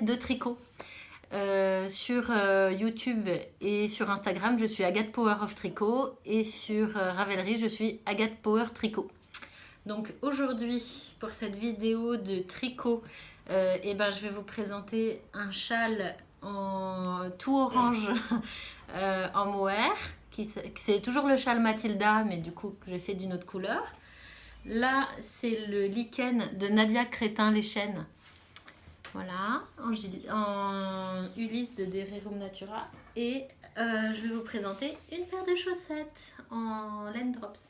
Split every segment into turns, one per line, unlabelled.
de tricot. Sur YouTube et sur Instagram, je suis Agathe Power of Tricot et sur Ravelry, je suis Agathe Power Tricot. Donc aujourd'hui, pour cette vidéo de tricot, je vais vous présenter un châle en tout orange en mohair. C'est toujours le châle Mathilda, mais du coup, j'ai fait d'une autre couleur. Là, c'est le lichen de Nadia Crétin-Léchène. Voilà, en Ulysse de Dererum Natura. Et je vais vous présenter une paire de chaussettes en laine drops.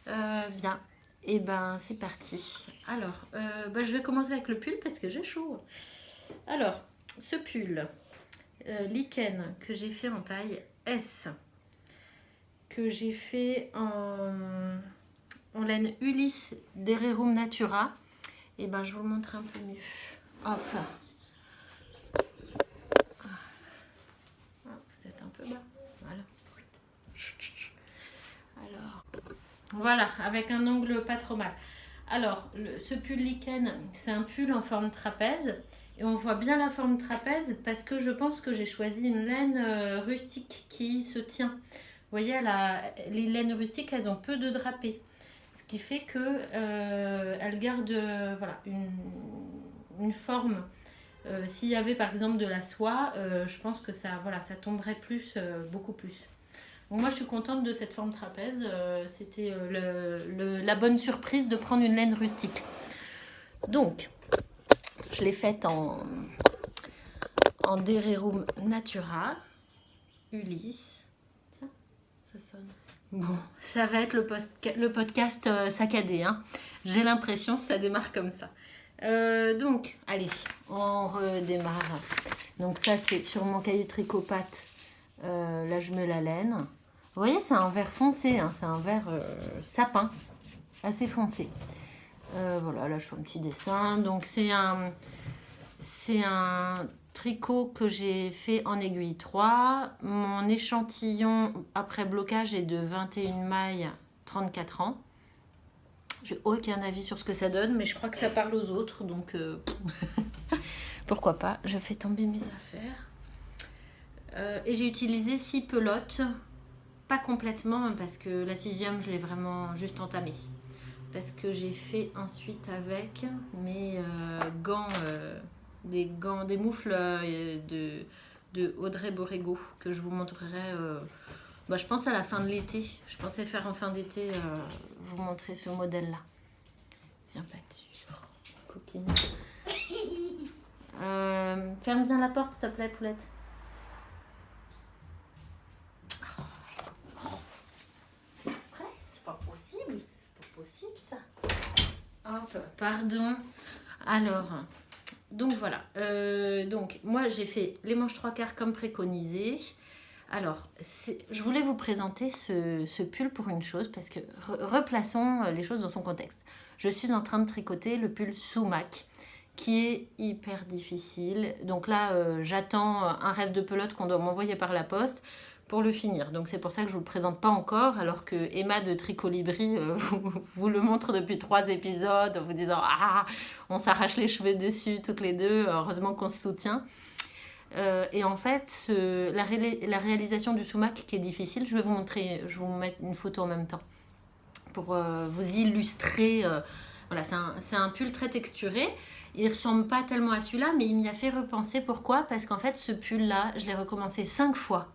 Bien, et c'est parti. Alors, je vais commencer avec le pull parce que j'ai chaud. Alors, ce pull lichen que j'ai fait en taille S, que j'ai fait en laine Ulysse Dererum Natura, et je vous le montre un peu mieux. Hop. Vous êtes un peu bas. Voilà. Alors, voilà, avec un angle pas trop mal. Alors, ce pull lichen, c'est un pull en forme trapèze. Et on voit bien la forme trapèze parce que je pense que j'ai choisi une laine rustique qui se tient. Vous voyez, les laines rustiques, elles ont peu de drapé. Ce qui fait qu'elles gardent une forme. S'il y avait par exemple de la soie, je pense que ça tomberait plus, beaucoup plus. Donc moi je suis contente de cette forme trapèze. C'était la bonne surprise de prendre une laine rustique. Donc je l'ai faite en Dererum Natura, Ulysse. Tiens, ça sonne. Bon, ça va être le podcast saccadé. Hein. J'ai l'impression que ça démarre comme ça. Donc, allez, on redémarre. Donc ça, c'est sur mon cahier tricot-pâte. Là, je mets la laine. Vous voyez, c'est un vert foncé. Hein, c'est un vert sapin, assez foncé. Voilà, là, je fais un petit dessin. Donc, c'est un tricot que j'ai fait en aiguille 3. Mon échantillon après blocage est de 21 mailles, 34 ans. J'ai aucun avis sur ce que ça donne, mais je crois que ça parle aux autres, donc pourquoi pas. Je fais tomber mes affaires. Et j'ai utilisé 6 pelotes, pas complètement, parce que la 6e, je l'ai vraiment juste entamée. Parce que j'ai fait ensuite avec mes gants, des moufles de Audrey Borrego, que je vous montrerai... je pense à la fin de l'été. Je pensais faire en fin d'été, vous montrer ce modèle-là. Viens pas dessus. Coquine. Ferme bien la porte, s'il te plaît, poulette. C'est exprès? C'est pas possible. C'est pas possible, ça. Hop, pardon. Alors, donc voilà. Donc, moi, j'ai fait les manches 3/4 comme préconisé. Alors, je voulais vous présenter ce pull pour une chose, parce que replaçons les choses dans son contexte. Je suis en train de tricoter le pull Sumac, qui est hyper difficile. Donc là, j'attends un reste de pelote qu'on doit m'envoyer par la poste pour le finir. Donc c'est pour ça que je ne vous le présente pas encore, alors que Emma de Tricolibri vous le montre depuis 3 épisodes, en vous disant « Ah, on s'arrache les cheveux dessus toutes les deux, heureusement qu'on se soutient ». Et en fait, la réalisation du sumac qui est difficile, je vais vous montrer, je vais vous mettre une photo en même temps pour vous illustrer. Voilà, c'est un pull très texturé. Il ne ressemble pas tellement à celui-là, mais il m'y a fait repenser. Pourquoi? Parce qu'en fait, ce pull-là, je l'ai recommencé 5 fois.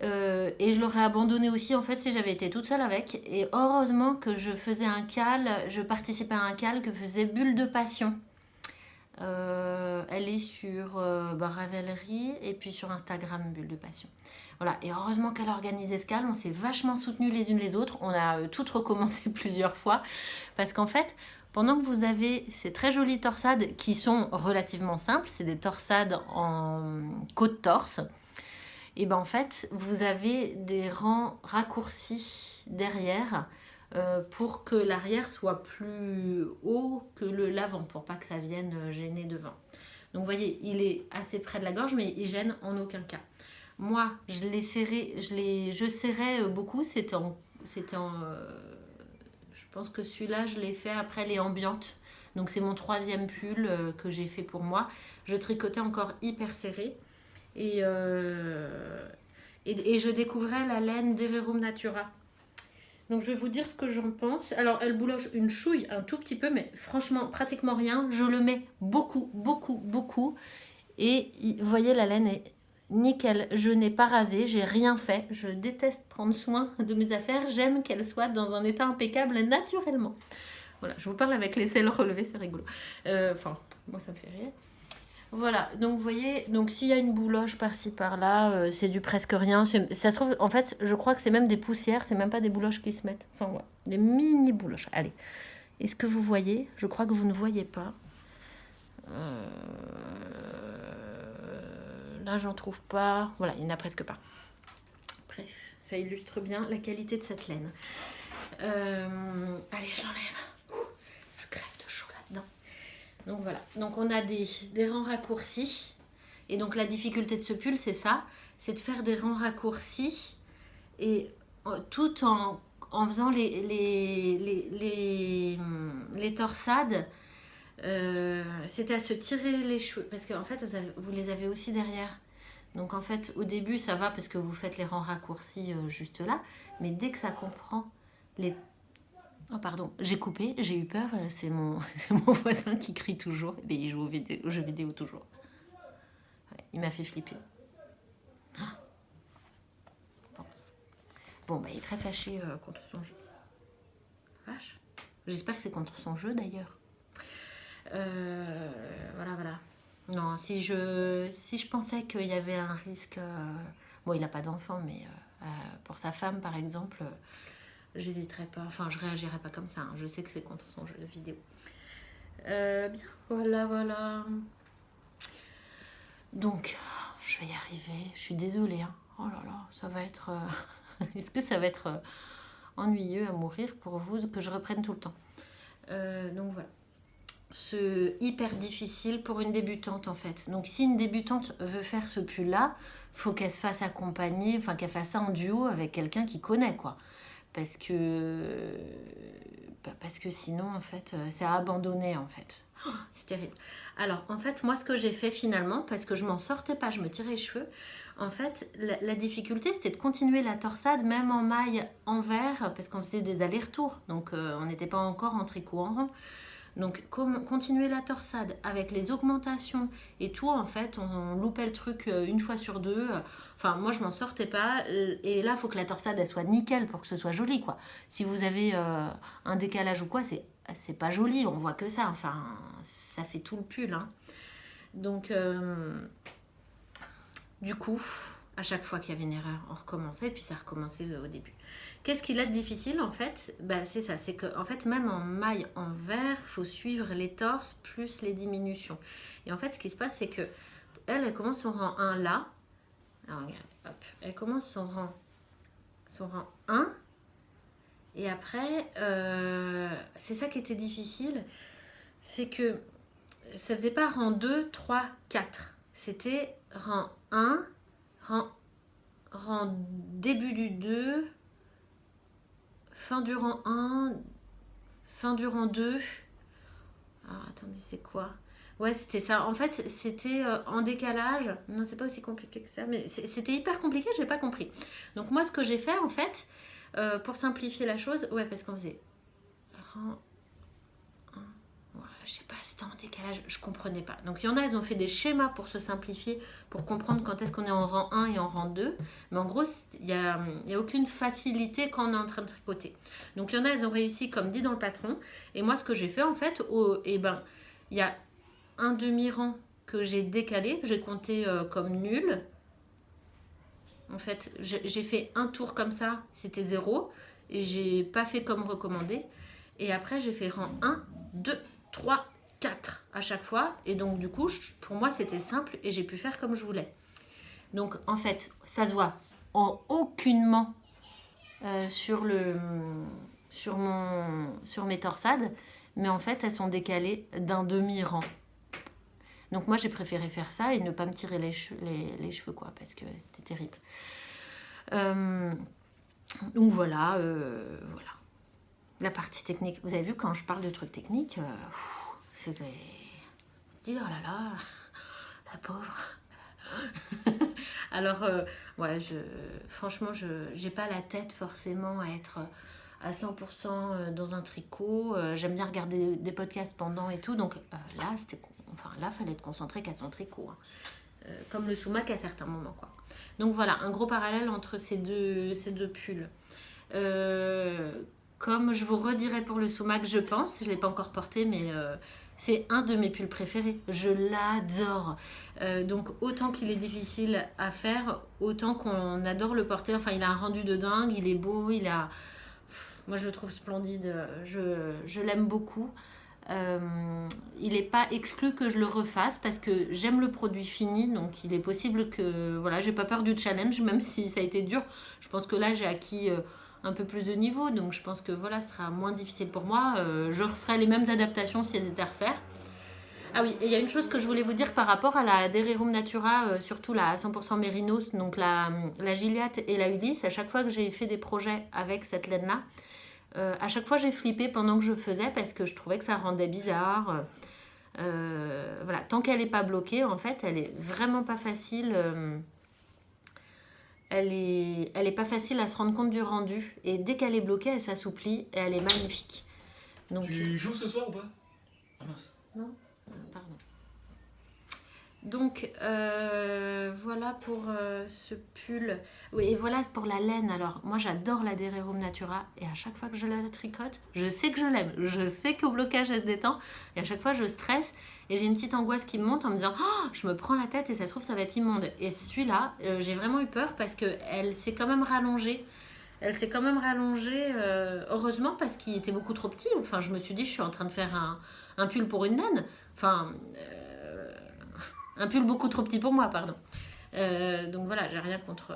Et je l'aurais abandonné aussi en fait si j'avais été toute seule avec. Et heureusement que je faisais un cal, je participais à un cal que faisait Bulle de Passion. Elle est sur Ravelry et puis sur Instagram Bulle de Passion. Voilà, et heureusement qu'elle a organisé ce cal, on s'est vachement soutenues les unes les autres, on a toutes recommencé plusieurs fois parce qu'en fait, pendant que vous avez ces très jolies torsades qui sont relativement simples, c'est des torsades en côte-torse, et en fait, vous avez des rangs raccourcis derrière pour que l'arrière soit plus haut que l'avant, pour pas que ça vienne gêner devant. Donc vous voyez, il est assez près de la gorge, mais il gêne en aucun cas. Moi, je serrais beaucoup, je pense que celui-là, je l'ai fait après les ambiantes. Donc c'est mon 3e pull que j'ai fait pour moi. Je tricotais encore hyper serré. Et je découvrais la laine d'Everum Natura. Donc je vais vous dire ce que j'en pense. Alors elle bouloche une chouille, un tout petit peu, mais franchement pratiquement rien. Je le mets beaucoup, beaucoup, beaucoup. Et vous voyez, la laine est nickel. Je n'ai pas rasé, j'ai rien fait. Je déteste prendre soin de mes affaires. J'aime qu'elles soient dans un état impeccable naturellement. Voilà, je vous parle avec les selles relevées, c'est rigolo. Enfin, moi ça me fait rire. Voilà, donc vous voyez, donc s'il y a une bouloche par-ci par-là, c'est du presque rien. Ça se trouve, en fait, je crois que c'est même des poussières, c'est même pas des bouloches qui se mettent. Enfin, voilà, des mini bouloches. Allez, est-ce que vous voyez? Je crois que vous ne voyez pas. Là, j'en trouve pas. Voilà, il n'y en a presque pas. Bref, ça illustre bien la qualité de cette laine. Allez, je l'enlève. Je crève de chaud là-dedans. Donc voilà, donc on a des rangs raccourcis. Et donc la difficulté de ce pull, c'est ça, c'est de faire des rangs raccourcis et tout en faisant les torsades. C'est à se tirer les cheveux parce qu'en fait vous les avez aussi derrière. Donc en fait au début ça va parce que vous faites les rangs raccourcis juste là, mais dès que ça comprend les... Oh pardon, j'ai coupé, j'ai eu peur, c'est mon voisin qui crie toujours, mais il joue aux jeux vidéo toujours. Ouais, il m'a fait flipper. Bon, bah il est très fâché contre son jeu. Vache. J'espère que c'est contre son jeu d'ailleurs. Voilà. Non, si je pensais qu'il y avait un risque... bon, il n'a pas d'enfant, mais pour sa femme, par exemple, j'hésiterais pas. Enfin, je réagirais pas comme ça. Hein. Je sais que c'est contre son jeu de vidéo. Bien, voilà. Donc, je vais y arriver. Je suis désolée. Hein. Oh là là, ça va être... Est-ce que ça va être ennuyeux à mourir pour vous que je reprenne tout le temps? Donc voilà. C'est hyper difficile pour une débutante en fait. Donc si une débutante veut faire ce pull là, faut qu'elle se fasse accompagner, enfin qu'elle fasse ça en duo avec quelqu'un qui connaît quoi. Parce que sinon en fait c'est à abandonner en fait. Oh, c'est terrible. Alors en fait moi ce que j'ai fait finalement, parce que je m'en sortais pas, je me tirais les cheveux, en fait la difficulté c'était de continuer la torsade même en maille envers, parce qu'on faisait des allers-retours, donc on n'était pas encore en tricot en rond. Donc continuer la torsade avec les augmentations et tout, en fait, on loupait le truc une fois sur deux. Enfin, moi, je m'en sortais pas. Et là, il faut que la torsade, elle soit nickel pour que ce soit joli, quoi. Si vous avez un décalage ou quoi, c'est pas joli, on voit que ça. Enfin, ça fait tout le pull. Hein. Donc, du coup, à chaque fois qu'il y avait une erreur, on recommençait et puis ça recommençait au début. Qu'est-ce qu'il a de difficile en fait? C'est ça, c'est que en fait même en maille en vert, il faut suivre les torses plus les diminutions. Et en fait ce qui se passe c'est que elle commence son rang 1 là. Alors regarde, hop, elle commence son rang 1 et après c'est ça qui était difficile, c'est que ça faisait pas rang 2, 3, 4. C'était rang 1, rang début du 2, fin du rang 1, fin du rang 2. Alors, attendez, c'est quoi? Ouais, c'était ça. En fait, c'était en décalage. Non, c'est pas aussi compliqué que ça, mais c'était hyper compliqué, j'ai pas compris. Donc, moi, ce que j'ai fait, en fait, pour simplifier la chose, ouais, parce qu'on faisait rang 1. Ouais, je sais pas, c'était en décalage, je comprenais pas. Donc, il y en a, ils ont fait des schémas pour se simplifier, pour comprendre quand est-ce qu'on est en rang 1 et en rang 2. Mais en gros, il n'y a aucune facilité quand on est en train de tricoter. Donc, il y en a, ils ont réussi, comme dit dans le patron. Et moi, ce que j'ai fait, en fait, il y a un demi-rang que j'ai décalé, j'ai compté comme nul. En fait, j'ai fait un tour comme ça, c'était 0. Et j'ai pas fait comme recommandé. Et après, j'ai fait rang 1, 2, 3, 4 à chaque fois. Et donc, du coup, pour moi, c'était simple et j'ai pu faire comme je voulais. Donc, en fait, ça se voit aucunement sur mes torsades. Mais en fait, elles sont décalées d'un demi-rang. Donc, moi, j'ai préféré faire ça et ne pas me tirer les cheveux, quoi, parce que c'était terrible. Donc, voilà. La partie technique. Vous avez vu, quand je parle de trucs techniques... On se dit, oh là là, la pauvre. Alors, ouais, franchement, j'ai pas la tête forcément à être à 100% dans un tricot. J'aime bien regarder des podcasts pendant et tout. Donc là, fallait être concentré qu'à son tricot. Hein. Comme le sumac à certains moments, quoi. Donc voilà, un gros parallèle entre ces deux pulls. Comme je vous redirai pour le sumac, je pense, je ne l'ai pas encore porté, mais c'est un de mes pulls préférés. Je l'adore. Donc autant qu'il est difficile à faire, autant qu'on adore le porter. Enfin, il a un rendu de dingue, il est beau, moi je le trouve splendide, je l'aime beaucoup. Il n'est pas exclu que je le refasse parce que j'aime le produit fini, donc il est possible que voilà, j'ai pas peur du challenge, même si ça a été dur. Je pense que là j'ai acquis un peu plus de niveau, donc je pense que voilà, ce sera moins difficile pour moi. Je referai les mêmes adaptations si elles étaient à refaire. Ah oui, et il y a une chose que je voulais vous dire par rapport à la Dererum Natura, surtout la 100% Mérinos, donc la Gilliatt et la Ulysse. À chaque fois que j'ai fait des projets avec cette laine-là, à chaque fois j'ai flippé pendant que je faisais parce que je trouvais que ça rendait bizarre. Voilà, tant qu'elle n'est pas bloquée, en fait, elle est vraiment pas facile. Elle est pas facile à se rendre compte du rendu. Et dès qu'elle est bloquée, elle s'assouplit et elle est magnifique. Donc,
tu joues ce soir ou pas? Ah mince.
Non, pardon. Donc voilà pour ce pull. Oui, et voilà pour la laine. Alors moi j'adore la Dererum Natura et à chaque fois que je la tricote, je sais que je l'aime. Je sais qu'au blocage elle se détend et à chaque fois je stresse et j'ai une petite angoisse qui me monte en me disant oh, je me prends la tête et ça se trouve ça va être immonde. Et celui-là, j'ai vraiment eu peur parce qu'elle s'est quand même rallongée. Elle s'est quand même rallongée, heureusement parce qu'il était beaucoup trop petit. Enfin je me suis dit je suis en train de faire un pull pour une naine. Enfin... un pull beaucoup trop petit pour moi, pardon. Donc voilà, j'ai rien contre...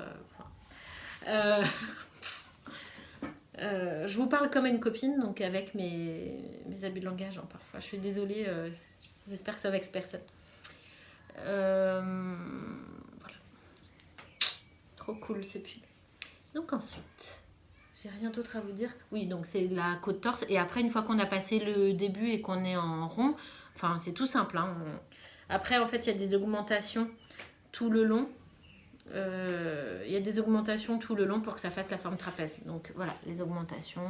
je vous parle comme une copine, donc avec mes abus de langage, hein, parfois. Je suis désolée, j'espère que ça vexe personne. Voilà. Trop cool ce pull. Donc ensuite, j'ai rien d'autre à vous dire. Oui, donc c'est la côte torse. Et après, une fois qu'on a passé le début et qu'on est en rond, enfin c'est tout simple, hein, Après, en fait, il y a des augmentations tout le long. Il y a des augmentations tout le long pour que ça fasse la forme trapèze. Donc voilà, les augmentations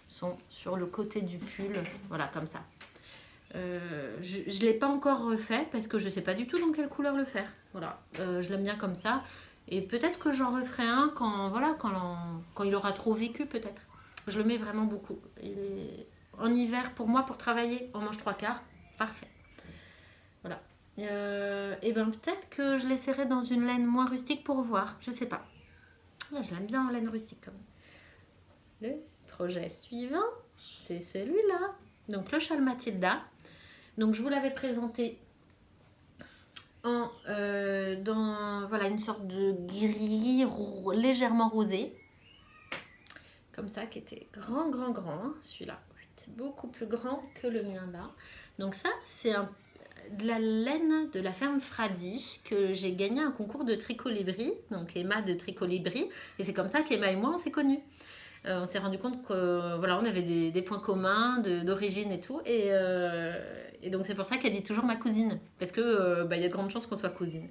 sont sur le côté du pull, voilà, comme ça. Je ne l'ai pas encore refait parce que je ne sais pas du tout dans quelle couleur le faire. Voilà, je l'aime bien comme ça. Et peut-être que j'en referai un quand il aura trop vécu, peut-être. Je le mets vraiment beaucoup. En hiver, pour moi, pour travailler en manche 3/4, parfait. Voilà. Et ben peut-être que je l'essaierai dans une laine moins rustique pour voir. Je sais pas. Ouais, je l'aime bien en laine rustique quand même. Le projet suivant, c'est celui-là. Donc le châle Mathilda. Donc je vous l'avais présenté dans voilà, une sorte de gris légèrement rosé. Comme ça, qui était grand, hein, celui-là. Beaucoup plus grand que le mien là. Donc ça, c'est de la laine de la ferme Fradi que j'ai gagné un concours de tricolibri, donc Emma de tricolibri, et c'est comme ça qu'Emma et moi on s'est connus. On s'est rendu compte que voilà, on avait des points communs d'origine et tout, et donc c'est pour ça qu'elle dit toujours ma cousine, parce que y a de grandes chances qu'on soit cousine.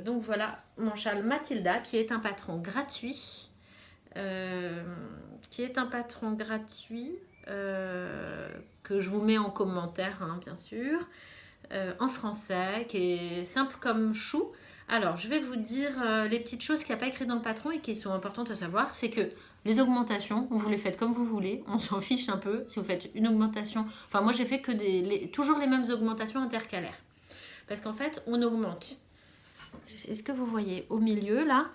Donc voilà mon châle Mathilda qui est un patron gratuit, que je vous mets en commentaire, hein, bien sûr, en français, qui est simple comme chou. Alors, je vais vous dire les petites choses qu'il n'y a pas écrit dans le patron et qui sont importantes à savoir. C'est que les augmentations, vous les faites comme vous voulez, on s'en fiche un peu. Si vous faites une augmentation, enfin moi j'ai fait que toujours les mêmes augmentations intercalaires. Parce qu'en fait, on augmente. Est-ce que vous voyez au milieu là,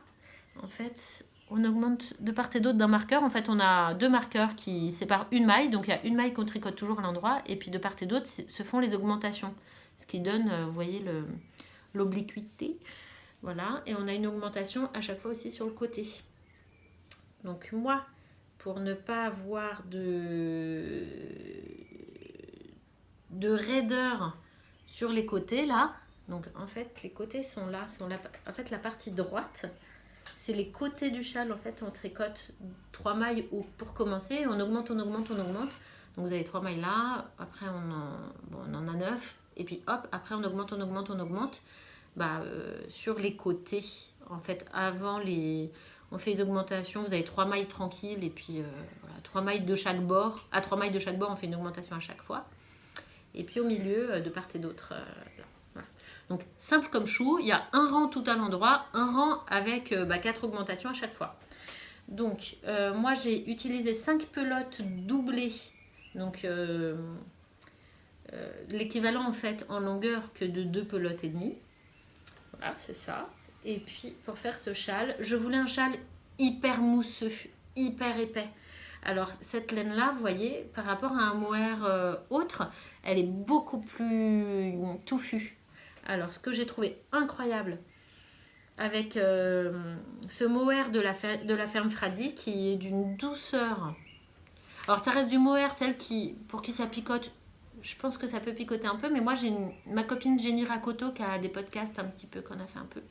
en fait... On augmente de part et d'autre d'un marqueur. En fait, on a deux marqueurs qui séparent une maille. Donc, il y a une maille qu'on tricote toujours à l'endroit. Et puis, de part et d'autre, se font les augmentations. Ce qui donne, vous voyez, l'obliquité. Voilà. Et on a une augmentation à chaque fois aussi sur le côté. Donc, moi, pour ne pas avoir de raideur sur les côtés, là. Donc, en fait, les côtés sont là. En fait, la partie droite... C'est les côtés du châle, en fait, on tricote 3 mailles pour commencer, on augmente. Donc vous avez 3 mailles là, après on en a 9, et puis hop, après on augmente. Sur les côtés, en fait, on fait les augmentations, vous avez 3 mailles tranquilles, et puis 3 mailles de chaque bord. À 3 mailles de chaque bord, on fait une augmentation à chaque fois. Et puis au milieu, de part et d'autre, voilà. Donc simple comme chou, il y a un rang tout à l'endroit, un rang avec 4 augmentations à chaque fois. Donc moi j'ai utilisé 5 pelotes doublées, donc l'équivalent en fait en longueur que de 2 pelotes et demie. Voilà, c'est ça. Et puis pour faire ce châle, je voulais un châle hyper mousseux, hyper épais. Alors cette laine là, vous voyez, par rapport à un mohair autre, elle est beaucoup plus touffue. Alors ce que j'ai trouvé incroyable avec ce mohair de la ferme Fradi, qui est d'une douceur. Alors ça reste du mohair, pour qui ça picote. Je pense que ça peut picoter un peu, mais moi j'ai ma copine Jenny Rakoto qui a des podcasts un petit peu, qu'on a fait un peu,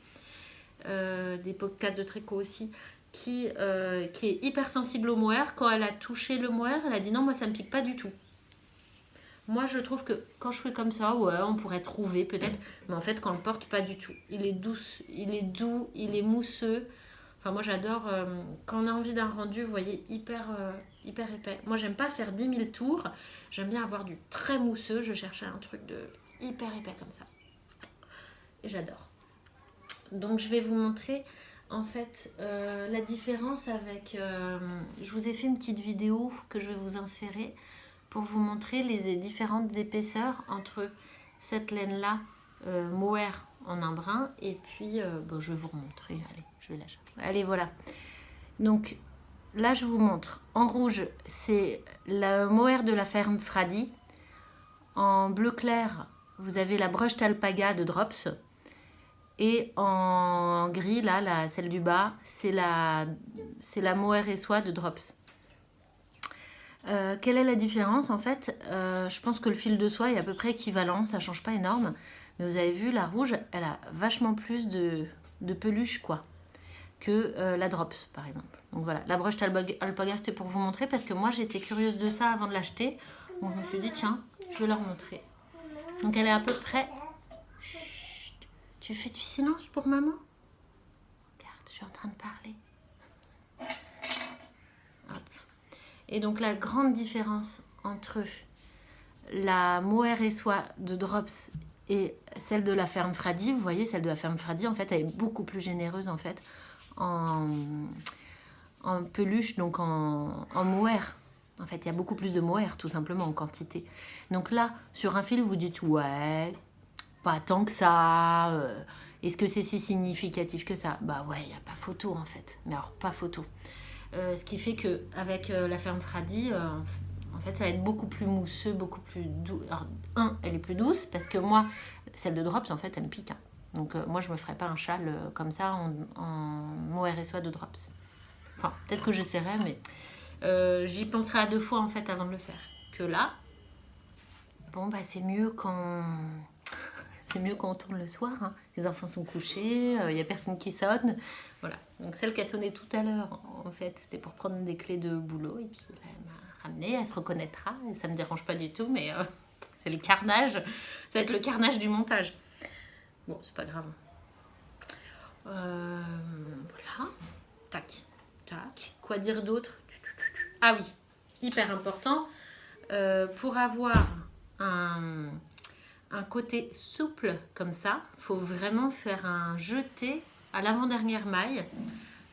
des podcasts de tricot aussi, qui est hyper sensible au mohair. Quand elle a touché le mohair, elle a dit non, moi ça me pique pas du tout. Moi je trouve que quand je fais comme ça, ouais, on pourrait trouver peut-être, mais en fait quand on le porte, pas du tout. Il est doux, il est mousseux. Enfin moi j'adore quand on a envie d'un rendu, vous voyez, hyper épais. Moi j'aime pas faire 10 000 tours, j'aime bien avoir du très mousseux. Je cherchais un truc de hyper épais comme ça. Et j'adore. Donc je vais vous montrer en fait la différence avec... je vous ai fait une petite vidéo que je vais vous insérer pour vous montrer les différentes épaisseurs entre cette laine là, mohair en un brin, et puis je vais vous remontrer. Allez, je vais lâcher. Allez, voilà. Donc là, je vous montre. En rouge, c'est le mohair de la ferme Fradi. En bleu clair, vous avez la Brushed Alpaga de Drops. Et en gris, là, celle du bas, c'est la mohair et soie de Drops. Quelle est la différence en fait? Je pense que le fil de soie est à peu près équivalent, ça change pas énorme. Mais vous avez vu, la rouge, elle a vachement plus de peluche quoi, que la Drops par exemple. Donc voilà, la Brushed Alpaga, c'était pour vous montrer parce que moi j'étais curieuse de ça avant de l'acheter. Donc je me suis dit tiens, je vais leur montrer. Donc elle est à peu près... Chut, tu fais du silence pour maman? Regarde, je suis en train de parler. Et donc la grande différence entre la mohair et soie de Drops et celle de la ferme Fradi, vous voyez, celle de la ferme Fradi, en fait, elle est beaucoup plus généreuse en fait en peluche, donc en mohair. En fait, il y a beaucoup plus de mohair, tout simplement, en quantité. Donc là, sur un fil, vous dites, ouais, pas tant que ça. Est-ce que c'est si significatif que ça? Bah ouais, il n'y a pas photo, en fait. Mais alors, pas photo. Ce qui fait qu'avec la ferme Fradi, en fait, ça va être beaucoup plus mousseux, beaucoup plus doux. Alors, elle est plus douce, parce que moi, celle de Drops, en fait, elle me pique. Hein. Donc, moi, je me ferais pas un châle comme ça en mohair et soie de Drops. Enfin, peut-être que j'essaierai, mais j'y penserai à 2 fois, en fait, avant de le faire. Que là, bon, bah, c'est mieux quand... C'est mieux quand on tourne le soir. Hein. Les enfants sont couchés, il n'y a personne qui sonne. Voilà. Donc celle qui a sonné tout à l'heure, en fait, c'était pour prendre des clés de boulot. Et puis là, elle m'a ramené, elle se reconnaîtra. Et ça ne me dérange pas du tout, mais c'est le carnage. Ça va être le carnage du montage. Bon, c'est pas grave. Voilà. Tac, tac. Quoi dire d'autre? Ah oui, hyper important. Pour avoir un côté souple comme ça, il faut vraiment faire un jeté à l'avant-dernière maille.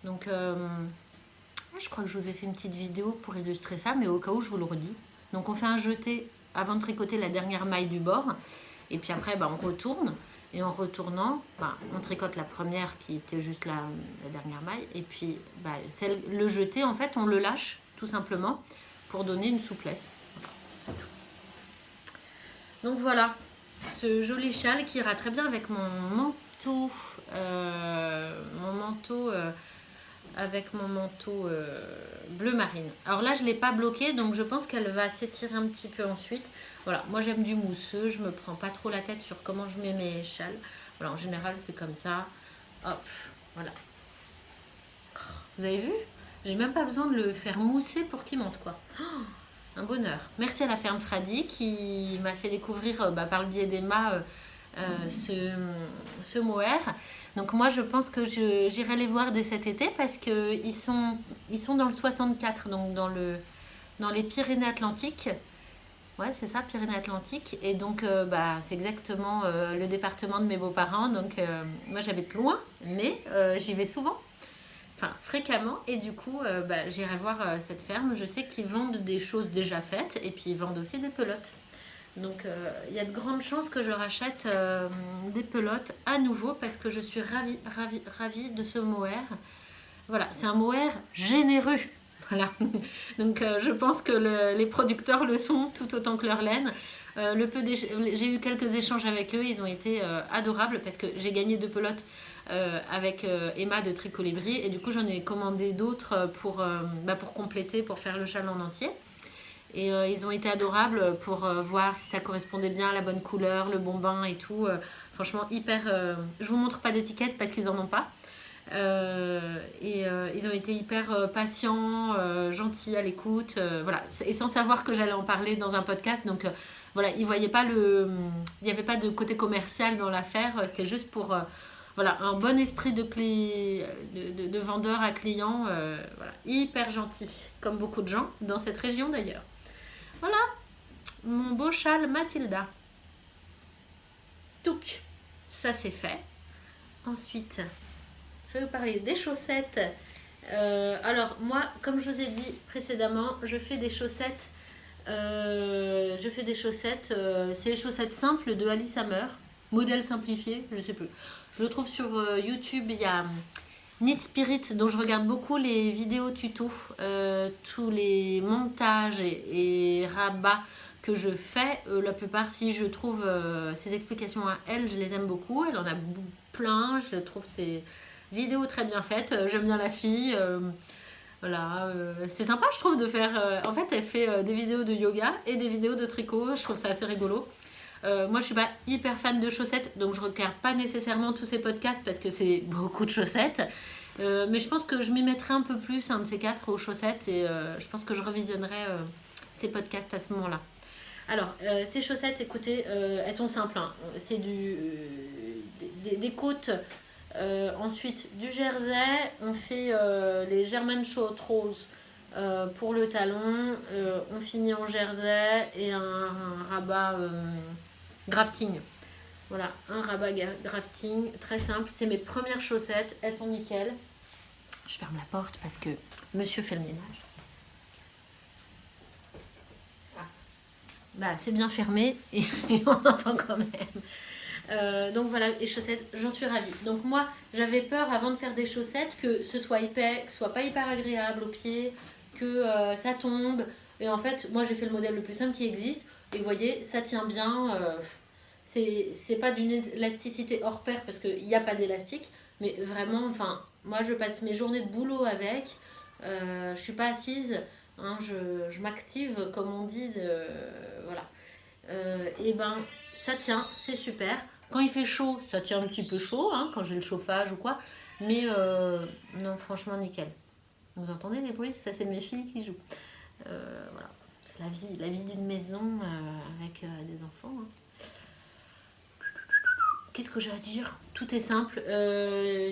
Donc, je crois que je vous ai fait une petite vidéo pour illustrer ça, mais au cas où, je vous le redis. Donc, on fait un jeté avant de tricoter la dernière maille du bord. Et puis après, on retourne. Et en retournant, on tricote la première qui était juste la dernière maille. Et puis, le jeté, en fait, on le lâche tout simplement pour donner une souplesse. Voilà, c'est tout. Donc, voilà. Ce joli châle qui ira très bien avec mon manteau, avec mon manteau bleu marine. Alors là, je ne l'ai pas bloqué, donc je pense qu'elle va s'étirer un petit peu ensuite. Voilà, moi j'aime du mousseux, je me prends pas trop la tête sur comment je mets mes châles. Voilà, en général, c'est comme ça. Hop, voilà. Vous avez vu? J'ai même pas besoin de le faire mousser pour qu'il monte, quoi. Oh, un bonheur. Merci à la ferme Fradi qui m'a fait découvrir par le biais d'Emma ce mohair. Donc moi je pense que j'irai les voir dès cet été parce qu'ils sont dans le 64, donc dans les Pyrénées-Atlantiques. Ouais, c'est ça, Pyrénées-Atlantiques. Et donc, c'est exactement le département de mes beaux-parents. Donc, moi, j'habite loin, mais j'y vais souvent, enfin, fréquemment. Et du coup, j'irai voir cette ferme. Je sais qu'ils vendent des choses déjà faites et puis ils vendent aussi des pelotes. Donc, il y a de grandes chances que je rachète des pelotes à nouveau parce que je suis ravie, ravie, ravie de ce mohair. Voilà, c'est un mohair généreux. Voilà. Donc je pense que les producteurs le sont tout autant que leur laine. J'ai eu quelques échanges avec eux, ils ont été adorables parce que j'ai gagné 2 pelotes avec Emma de Tricolibri et du coup j'en ai commandé d'autres pour compléter, pour faire le châle en entier. Et ils ont été adorables pour voir si ça correspondait bien à la bonne couleur, le bon bain et tout. Franchement, hyper. Je vous montre pas d'étiquette parce qu'ils en ont pas. Ils ont été hyper patients, gentils à l'écoute, voilà. Et sans savoir que j'allais en parler dans un podcast. Donc voilà, ils voyaient pas il n'y avait pas de côté commercial dans l'affaire. C'était juste pour voilà, un bon esprit de vendeur à client. Voilà, hyper gentil, comme beaucoup de gens dans cette région d'ailleurs. Voilà, mon beau châle Mathilda. Touc, ça c'est fait. Ensuite, je vais vous parler des chaussettes. Alors moi, comme je vous ai dit précédemment, je fais des chaussettes. C'est les chaussettes simples de Alice Hammer, modèle simplifié, je sais plus. Je le trouve sur YouTube. Il y a Knit Spirit, dont je regarde beaucoup les vidéos tuto, tous les montages et rabats que je fais. La plupart, si je trouve ses explications à elle, je les aime beaucoup. Elle en a plein. Je trouve ses vidéos très bien faites. J'aime bien la fille. Voilà, c'est sympa, je trouve, de faire. En fait, elle fait des vidéos de yoga et des vidéos de tricot. Je trouve ça assez rigolo. Moi, je suis pas hyper fan de chaussettes, donc je regarde pas nécessairement tous ces podcasts parce que c'est beaucoup de chaussettes. Mais je pense que je m'y mettrai un peu plus, un de ces 4 aux chaussettes, et je pense que je revisionnerai ces podcasts à ce moment-là. Alors, ces chaussettes, écoutez, elles sont simples, hein. C'est des côtes, ensuite du jersey. On fait les German Short Rose pour le talon. On finit en jersey et un rabat grafting. Voilà, un rabat grafting, très simple. C'est mes premières chaussettes, elles sont nickel. Je ferme la porte parce que monsieur fait le ménage. C'est bien fermé et on entend quand même. Donc voilà, les chaussettes, j'en suis ravie. Donc moi, j'avais peur avant de faire des chaussettes que ce soit épais, que ce soit pas hyper agréable aux pieds, que ça tombe. Et en fait, moi j'ai fait le modèle le plus simple qui existe. Et vous voyez, ça tient bien. C'est pas d'une élasticité hors pair parce qu'il n'y a pas d'élastique. Mais vraiment, enfin, moi je passe mes journées de boulot avec. Je suis pas assise. Hein, je m'active, comme on dit. Voilà. Et ça tient, c'est super. Quand il fait chaud, ça tient un petit peu chaud, hein, quand j'ai le chauffage ou quoi. Mais non, franchement, nickel. Vous entendez les bruits? Ça, c'est mes filles qui jouent. Voilà. C'est la vie d'une maison avec des enfants. Hein. Qu'est-ce que j'ai à dire? Tout est simple.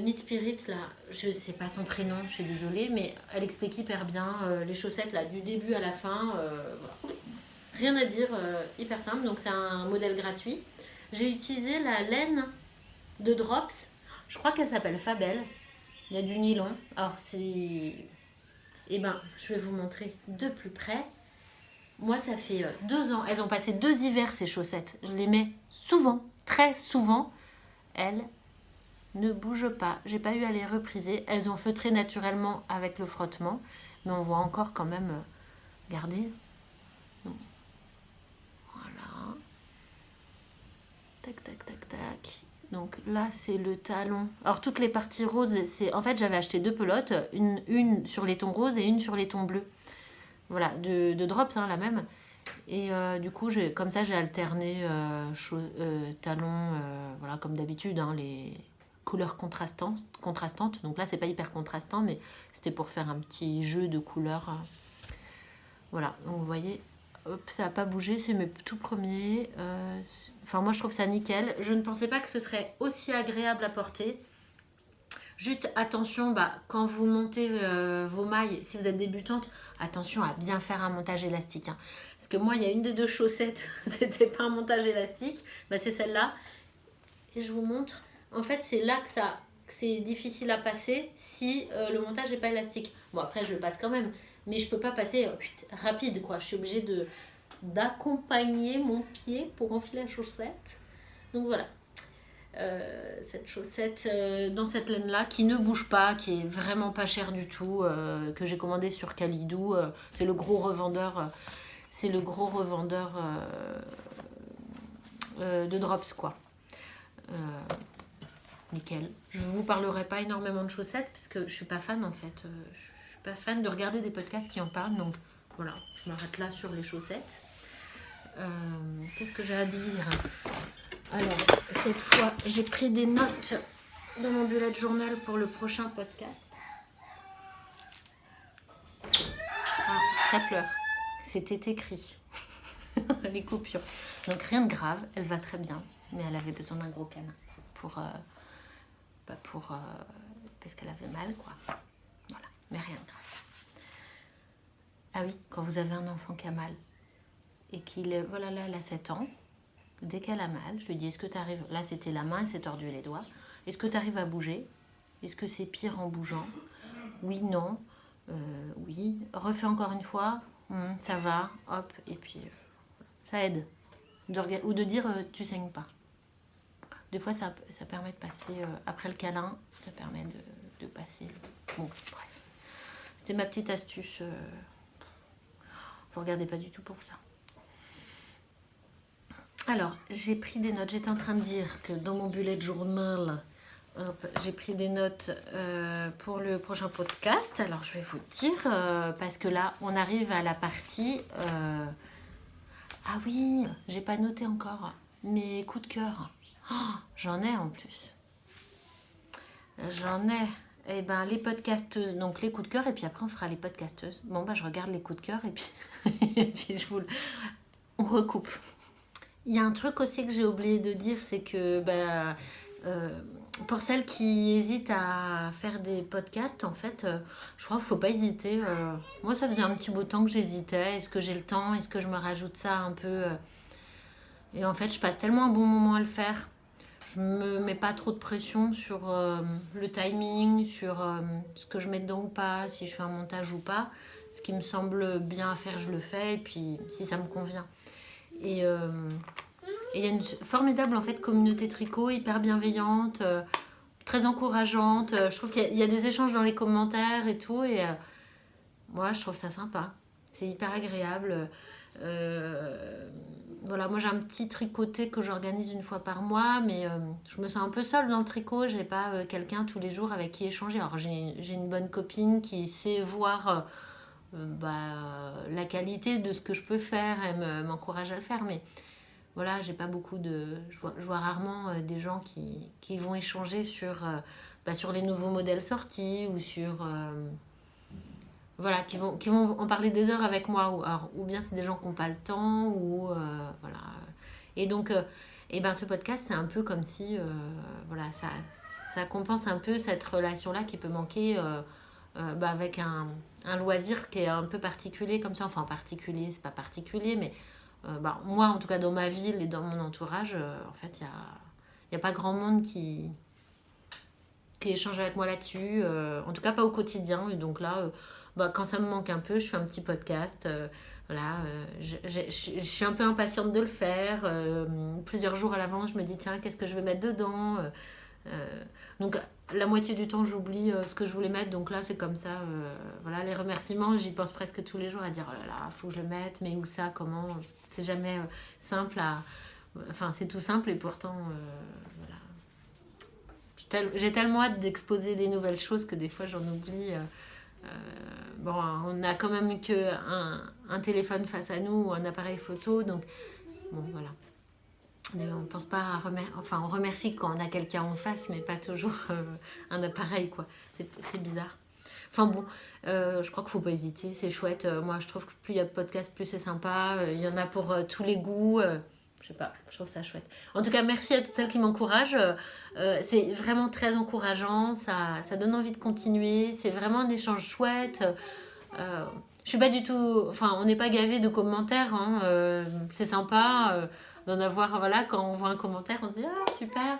Knit Spirit, là, je sais pas son prénom, je suis désolée, mais elle explique hyper bien les chaussettes, là, du début à la fin. Voilà. Rien à dire, hyper simple. Donc, c'est un modèle gratuit. J'ai utilisé la laine de Drops. Je crois qu'elle s'appelle Fabel. Il y a du nylon. Alors, c'est... je vais vous montrer de plus près. Moi, ça fait 2 ans. Elles ont passé 2 hivers, ces chaussettes. Je les mets souvent, très souvent. Elles ne bougent pas. J'ai pas eu à les repriser. Elles ont feutré naturellement avec le frottement. Mais on voit encore quand même... Regardez. Voilà. Tac, tac, tac, tac. Donc là, c'est le talon. Alors, toutes les parties roses, c'est... En fait, j'avais acheté 2 pelotes. Une sur les tons roses et une sur les tons bleus. Voilà, de Drops, hein, la même. Et du coup, comme ça, j'ai alterné talons, voilà, comme d'habitude, hein, les couleurs contrastantes. Donc là, c'est pas hyper contrastant, mais c'était pour faire un petit jeu de couleurs. Voilà, donc vous voyez, hop, ça n'a pas bougé, c'est mes tout premiers. Enfin, moi je trouve ça nickel. Je ne pensais pas que ce serait aussi agréable à porter. Juste attention, quand vous montez vos mailles, si vous êtes débutante, attention à bien faire un montage élastique. Hein. Parce que moi, il y a une des deux chaussettes, c'était pas un montage élastique, c'est celle-là. Et je vous montre. En fait, c'est là que c'est difficile à passer si le montage n'est pas élastique. Bon, après, je le passe quand même. Mais je peux pas passer rapide, quoi. Je suis obligée d'accompagner mon pied pour enfiler la chaussette. Donc voilà. Cette chaussette dans cette laine là qui ne bouge pas, qui est vraiment pas chère du tout, que j'ai commandé sur Calidou. C'est le gros revendeur de Drops, quoi. Nickel. Je vous parlerai pas énormément de chaussettes parce que je suis pas fan, en fait. Je suis pas fan de regarder des podcasts qui en parlent, donc voilà, je m'arrête là sur les chaussettes. Qu'est-ce que j'ai à dire? Alors, cette fois, j'ai pris des notes dans mon bullet journal pour le prochain podcast. Ah, ça pleure. C'était écrit. Les coupures. Donc, rien de grave. Elle va très bien. Mais elle avait besoin d'un gros câlin parce qu'elle avait mal, quoi. Voilà. Mais rien de grave. Ah oui, quand vous avez un enfant qui a mal et voilà, là, elle a 7 ans. Dès qu'elle a mal, je lui dis, est-ce que tu arrives... Là, c'était la main, elle s'est tordue les doigts. Est-ce que tu arrives à bouger? Est-ce que c'est pire en bougeant? Oui, non. Oui. Refais encore une fois. Ça va. Hop. Et puis, ça aide. Ou de dire, tu saignes pas. Des fois, ça permet de passer... après le câlin, ça permet de passer... Bon, bref. C'était ma petite astuce. Vous regardez pas du tout pour ça. Alors, j'ai pris des notes. J'étais en train de dire que dans mon bullet journal, j'ai pris des notes pour le prochain podcast. Alors, je vais vous dire, parce que là, on arrive à la partie... Ah oui, j'ai pas noté encore mes coups de cœur. Oh, j'en ai en plus. J'en ai. Eh ben, les podcasteuses, donc les coups de cœur, et puis après, on fera les podcasteuses. Bon, je regarde les coups de cœur, et puis, et puis on recoupe. Il y a un truc aussi que j'ai oublié de dire, c'est que pour celles qui hésitent à faire des podcasts, en fait, je crois qu'il ne faut pas hésiter. Moi, ça faisait un petit bout de temps que j'hésitais. Est-ce que j'ai le temps? Est-ce que je me rajoute ça un peu Et en fait, je passe tellement un bon moment à le faire. Je ne me mets pas trop de pression sur le timing, sur ce que je mets dedans ou pas, si je fais un montage ou pas. Ce qui me semble bien à faire, je le fais, et puis si ça me convient. Et il y a une formidable en fait communauté tricot, hyper bienveillante, très encourageante. Je trouve qu'il y a des échanges dans les commentaires et tout, et moi je trouve ça sympa. C'est hyper agréable. Voilà, moi j'ai un petit tricoté que j'organise une fois par mois, mais je me sens un peu seule dans le tricot. J'ai pas quelqu'un tous les jours avec qui échanger. Alors j'ai une bonne copine qui sait voir la qualité de ce que je peux faire. Elle m'encourage à le faire, mais voilà, j'ai pas beaucoup de... Je vois rarement des gens qui vont échanger sur les nouveaux modèles sortis ou sur... voilà, qui vont en parler des heures avec moi. Ou bien c'est des gens qui n'ont pas le temps, ou... voilà. Et donc, ce podcast, c'est un peu comme si... voilà, ça compense un peu cette relation-là qui peut manquer avec un loisir qui est un peu particulier comme ça. Enfin, particulier, c'est pas particulier, mais... moi, en tout cas, dans ma ville et dans mon entourage, en fait, il y a pas grand monde qui échange avec moi là-dessus. En tout cas, pas au quotidien. Et donc là, quand ça me manque un peu, je fais un petit podcast. Voilà, je suis un peu impatiente de le faire. Plusieurs jours à l'avance, je me dis, tiens, qu'est-ce que je vais mettre dedans donc, la moitié du temps, j'oublie ce que je voulais mettre. Donc là, c'est comme ça. Voilà, les remerciements, j'y pense presque tous les jours à dire, oh là là, faut que je le mette, mais où ça, comment c'est jamais simple à... Enfin, c'est tout simple et pourtant, voilà. J'ai tellement hâte d'exposer des nouvelles choses que des fois, j'en oublie. On n'a quand même eu qu'un téléphone face à nous ou un appareil photo. Donc, bon, voilà. On pense pas à on remercie quand on a quelqu'un en face, mais pas toujours un appareil, quoi. C'est bizarre. Enfin bon, je crois qu'il ne faut pas hésiter, c'est chouette. Moi, je trouve que plus il y a de podcasts, plus c'est sympa. Il y en a pour tous les goûts. Je sais pas, je trouve ça chouette. En tout cas, merci à toutes celles qui m'encouragent. C'est vraiment très encourageant. Ça donne envie de continuer. C'est vraiment un échange chouette. Je suis pas du tout... Enfin, on n'est pas gavé de commentaires. Hein, c'est sympa d'en avoir... Voilà, quand on voit un commentaire, on se dit « Ah, super !»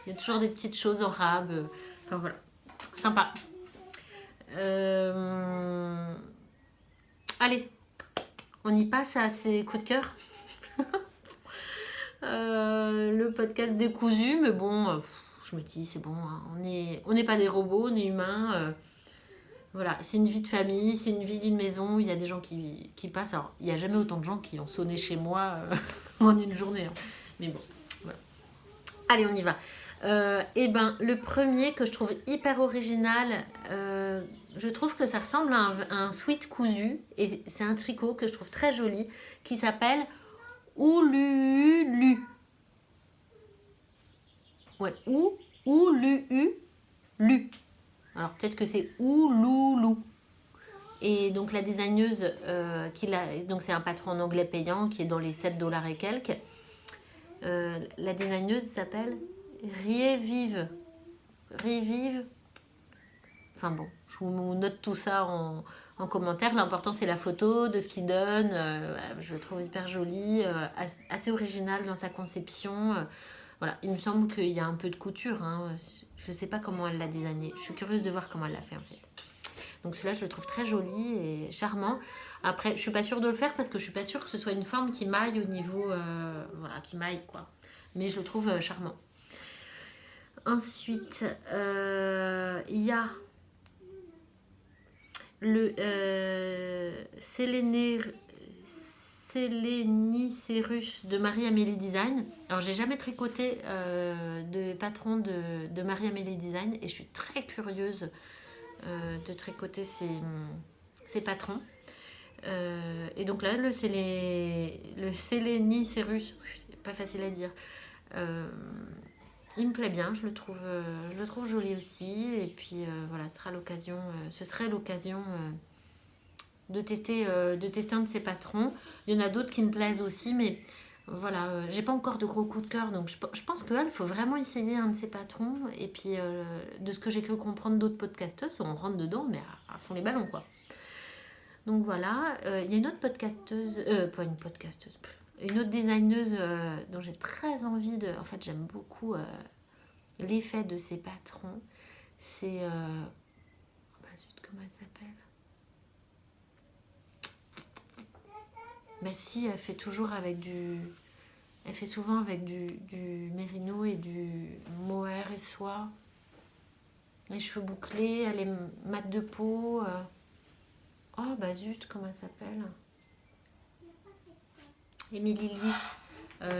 Il y a toujours des petites choses en rab. Enfin, voilà. Sympa. Allez, on y passe à ces coups de cœur. Le podcast décousu, mais bon, je me dis c'est bon, hein, on n'est pas des robots, on est humains. Voilà, c'est une vie de famille, c'est une vie d'une maison, il y a des gens qui passent. Alors, il n'y a jamais autant de gens qui ont sonné chez moi en une journée. Hein. Mais bon, voilà. Allez, on y va. Et ben, le premier que je trouve hyper original, je trouve que ça ressemble à un sweat cousu, et c'est un tricot que je trouve très joli, qui s'appelle Oululu. Ouais, Oululu. Alors peut-être que c'est Ouloulou. Et donc la designeuse, donc c'est un patron en anglais payant qui est dans les 7 dollars et quelques. La designeuse s'appelle Rievive. Rievive. Enfin bon, je vous note tout ça en commentaire. L'important c'est la photo de ce qu'il donne. Voilà, je le trouve hyper joli, assez original dans sa conception. Voilà, il me semble qu'il y a un peu de couture. Hein. Je ne sais pas comment elle l'a designé. Je suis curieuse de voir comment elle l'a fait en fait. Donc celui-là, je le trouve très joli et charmant. Après, je suis pas sûre de le faire parce que je suis pas sûre que ce soit une forme qui maille au niveau... voilà, qui maille quoi. Mais je le trouve charmant. Ensuite, il y a le Sélénicerus de Marie-Amélie Design. Alors, j'ai jamais tricoté de patron de Marie-Amélie Design et je suis très curieuse de tricoter ces patrons. Et donc là, le Sélénicerus, pas facile à dire, il me plaît bien, je le trouve joli aussi. Et puis voilà, ce serait l'occasion de tester un de ces patrons. Il y en a d'autres qui me plaisent aussi, mais voilà, j'ai pas encore de gros coups de cœur, donc je pense qu'il faut vraiment essayer un de ces patrons. Et puis de ce que j'ai cru comprendre d'autres podcasteuses, on rentre dedans, mais à fond les ballons quoi. Donc voilà, il y a une autre podcasteuse, pas une podcasteuse, une autre designeuse dont j'ai très envie de... En fait, j'aime beaucoup l'effet de ces patrons. C'est... zut, comment elle s'appelle ? Bah si, elle fait toujours avec du... Elle fait souvent avec du mérino et du mohair et soie. Les cheveux bouclés, elle est mat de peau. Oh bah zut, comment elle s'appelle ? Émilie Luis.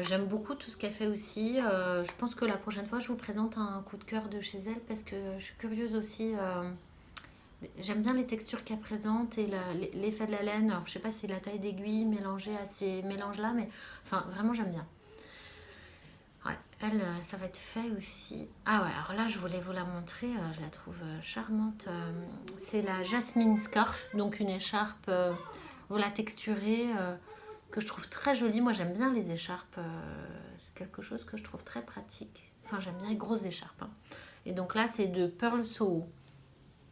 J'aime beaucoup tout ce qu'elle fait aussi. Je pense que la prochaine fois, je vous présente un coup de cœur de chez elle parce que je suis curieuse aussi. J'aime bien les textures qu'elle présente et l'effet de la laine. Alors, je sais pas si la taille d'aiguille mélangée à ces mélanges-là, mais enfin, vraiment, j'aime bien. Ouais, elle, ça va être fait aussi. Ah ouais, alors là, je voulais vous la montrer. Je la trouve charmante. C'est la Jasmine Scarf, donc une écharpe voilà, texturée que je trouve très jolie. Moi, j'aime bien les écharpes. C'est quelque chose que je trouve très pratique. Enfin, j'aime bien les grosses écharpes. Hein. Et donc là, c'est de Pearl Soho.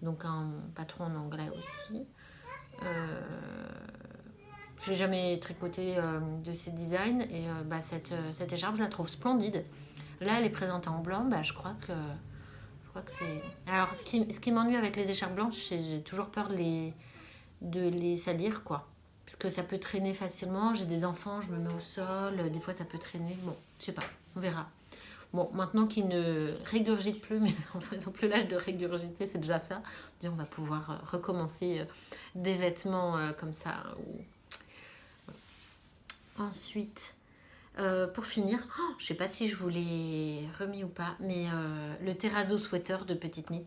Donc un patron en anglais aussi. J'ai jamais tricoté de ces designs et cette écharpe, je la trouve splendide. Là, elle est présentée en blanc, je crois que c'est... Alors, ce qui m'ennuie avec les écharpes blanches, j'ai toujours peur de les salir, quoi. Parce que ça peut traîner facilement. J'ai des enfants, je me mets au sol, des fois ça peut traîner. Bon, je sais pas, on verra. Bon, maintenant qu'ils ne régurgitent plus, mais ils n'ont plus l'âge de régurgiter, c'est déjà ça. On va pouvoir recommencer des vêtements comme ça. Ensuite, pour finir, je ne sais pas si je vous l'ai remis ou pas, mais le terrazzo sweater de Petite Knit.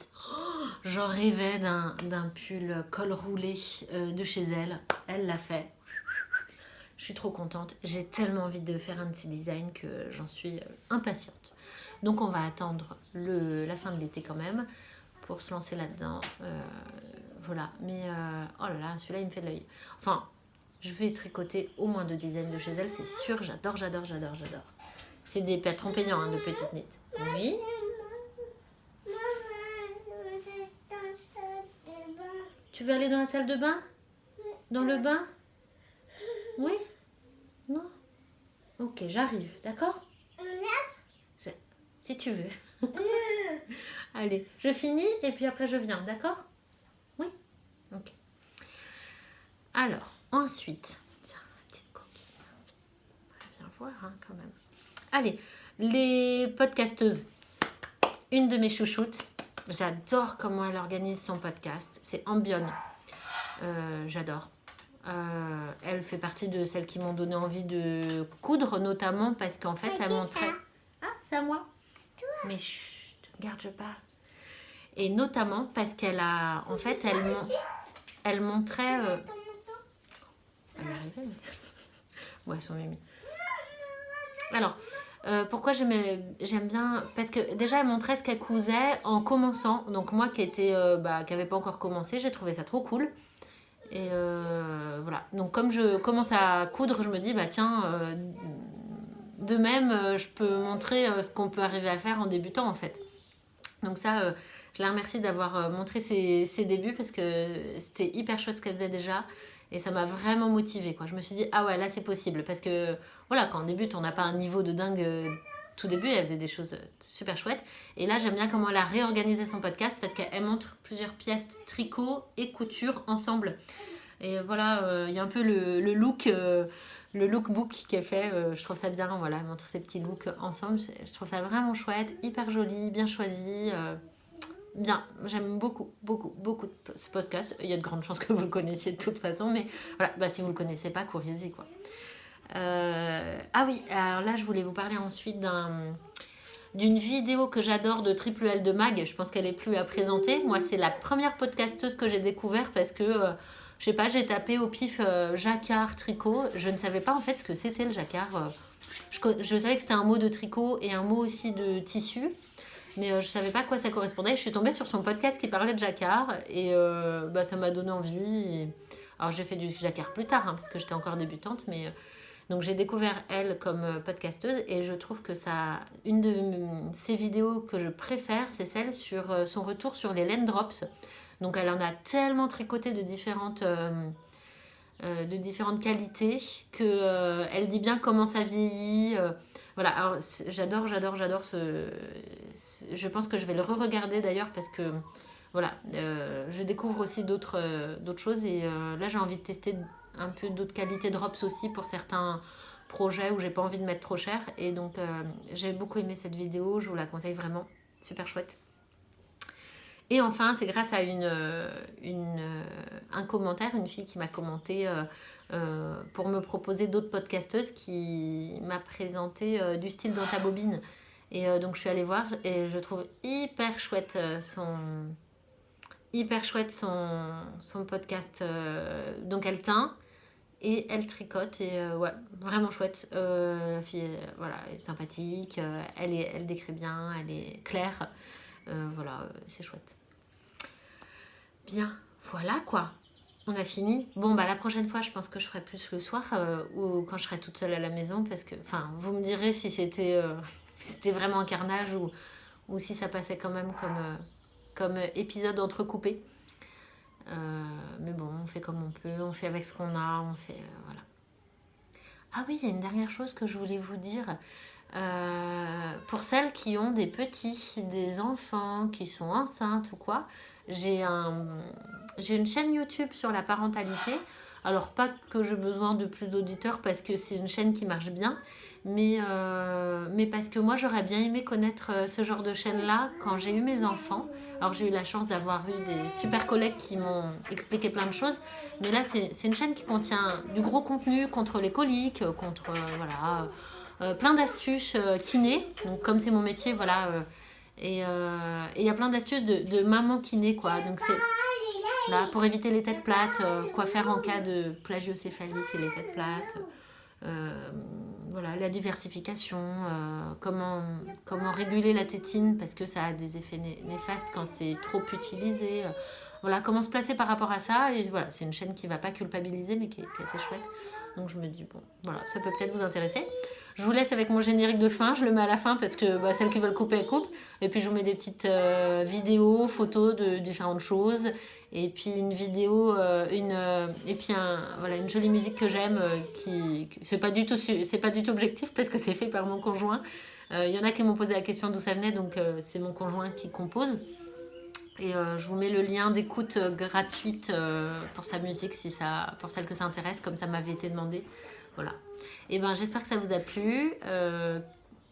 J'en rêvais d'un pull col roulé de chez elle. Elle l'a fait. Je suis trop contente. J'ai tellement envie de faire un de ces designs que j'en suis impatiente. Donc on va attendre la fin de l'été quand même pour se lancer là-dedans. voilà. Mais oh là là, celui-là, il me fait de l'œil. Enfin, je vais tricoter au moins 2 dizaines de chez elle, c'est sûr. J'adore. C'est des patrons payants, hein, de petites knits. Oui. Tu veux aller dans la salle de bain? Dans le bain? Oui? Non? Ok, j'arrive, d'accord? Si tu veux. Allez, je finis et puis après je viens, d'accord? Oui? Ok. Alors, ensuite, tiens, la petite coquille. Viens voir, hein, quand même. Allez, les podcasteuses. Une de mes chouchoutes. J'adore comment elle organise son podcast. C'est Ambion. J'adore. Elle fait partie de celles qui m'ont donné envie de coudre, notamment parce qu'en fait, elle montrait... Ah, c'est à moi. Mais chut, regarde, je parle. Et notamment parce qu'elle a... En fait, elle montrait... Elle est arrivée, mais... Ouais, son mimi. Alors, pourquoi j'aime bien... Parce que déjà, elle montrait ce qu'elle cousait en commençant. Donc moi qui n'avais pas encore commencé, j'ai trouvé ça trop cool. Et voilà. Donc comme je commence à coudre, je me dis, bah tiens, de même, je peux montrer ce qu'on peut arriver à faire en débutant en fait. Donc ça, je la remercie d'avoir montré ses débuts parce que c'était hyper chouette ce qu'elle faisait déjà. Et ça m'a vraiment motivée, quoi. Je me suis dit, ah ouais, là c'est possible. Parce que, voilà, quand on débute, on n'a pas un niveau de dingue tout début. Elle faisait des choses super chouettes. Et là, j'aime bien comment elle a réorganisé son podcast parce qu'elle montre plusieurs pièces tricot et couture ensemble. Et voilà, il y a un peu le lookbook qui est fait. Je trouve ça bien, voilà, elle montre ses petits looks ensemble. Je trouve ça vraiment chouette, hyper joli, bien choisi. Bien, j'aime beaucoup ce podcast. Il y a de grandes chances que vous le connaissiez de toute façon, mais voilà, bah, si vous le connaissez pas, courez-y, quoi. Ah oui, alors là, je voulais vous parler ensuite d'une vidéo que j'adore de Triple L de Mag. Je pense qu'elle est plus à présenter. Moi, c'est la première podcasteuse que j'ai découvert parce que, je sais pas, j'ai tapé au pif jacquard tricot. Je ne savais pas en fait ce que c'était le jacquard. Je savais que c'était un mot de tricot et un mot aussi de tissu. Mais je savais pas à quoi ça correspondait. Je suis tombée sur son podcast qui parlait de jacquard et ça m'a donné envie. Alors j'ai fait du jacquard plus tard parce que j'étais encore débutante, mais donc j'ai découvert elle comme podcasteuse et je trouve que une de ses vidéos que je préfère, c'est celle sur son retour sur les laine drops. Donc elle en a tellement tricoté de différentes qualités que elle dit bien comment ça vieillit. Voilà, alors j'adore je pense que je vais le re-regarder d'ailleurs parce que voilà, je découvre aussi d'autres choses et là j'ai envie de tester un peu d'autres qualités de drops aussi pour certains projets où j'ai pas envie de mettre trop cher et donc j'ai beaucoup aimé cette vidéo, je vous la conseille vraiment, super chouette. Et enfin, c'est grâce à un commentaire, une fille qui m'a commenté pour me proposer d'autres podcasteuses qui m'a présenté du style dans ta bobine. Et donc je suis allée voir et je trouve hyper chouette son podcast. Donc elle teint et elle tricote et ouais, vraiment chouette. La fille voilà, est sympathique, elle décrit bien, elle est claire. Voilà, c'est chouette. Bien, voilà quoi. On a fini. Bon, bah la prochaine fois, je pense que je ferai plus le soir ou quand je serai toute seule à la maison parce que, enfin, vous me direz si c'était vraiment un carnage ou si ça passait quand même comme épisode entrecoupé. Mais bon, on fait comme on peut, on fait avec ce qu'on a, on fait, voilà. Ah oui, il y a une dernière chose que je voulais vous dire. Pour celles qui ont des petits, des enfants qui sont enceintes ou quoi, j'ai une chaîne YouTube sur la parentalité. Alors pas que j'ai besoin de plus d'auditeurs parce que c'est une chaîne qui marche bien, mais parce que moi j'aurais bien aimé connaître ce genre de chaîne-là quand j'ai eu mes enfants. Alors j'ai eu la chance d'avoir eu des super collègues qui m'ont expliqué plein de choses, mais là c'est une chaîne qui contient du gros contenu contre les coliques, contre voilà... plein d'astuces kiné, donc comme c'est mon métier, voilà, et il y a plein d'astuces de maman kiné, quoi. Donc c'est là pour éviter les têtes plates, quoi faire en cas de plagiocéphalie, c'est les têtes plates, voilà, la diversification, comment réguler la tétine parce que ça a des effets néfastes quand c'est trop utilisé. voilà, comment se placer par rapport à ça. Et voilà, c'est une chaîne qui va pas culpabiliser, mais qui est assez chouette. Donc je me dis, bon, voilà, ça peut peut-être vous intéresser. Je vous laisse avec mon générique de fin, je le mets à la fin parce que celles qui veulent couper, elles coupent. Et puis je vous mets des petites vidéos, photos de différentes choses. Et puis une vidéo, et puis voilà, une jolie musique que j'aime, c'est pas du tout objectif parce que c'est fait par mon conjoint. Y en a qui m'ont posé la question d'où ça venait, donc c'est mon conjoint qui compose. Et je vous mets le lien d'écoute gratuite pour sa musique pour celles que ça intéresse, comme ça m'avait été demandé. Voilà. Et ben j'espère que ça vous a plu.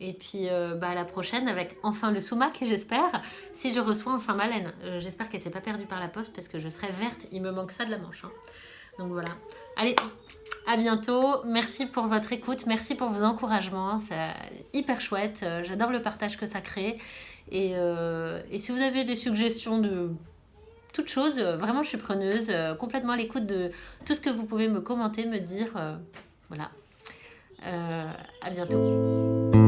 Et puis à la prochaine avec enfin le sumac, j'espère. Si je reçois enfin Malène, j'espère qu'elle s'est pas perdue par la poste parce que je serai verte. Il me manque ça de la manche. Hein. Donc voilà. Allez, à bientôt. Merci pour votre écoute. Merci pour vos encouragements. C'est hyper chouette. J'adore le partage que ça crée. Et si vous avez des suggestions de toutes choses, vraiment je suis preneuse, complètement à l'écoute de tout ce que vous pouvez me commenter, me dire. Voilà. À bientôt.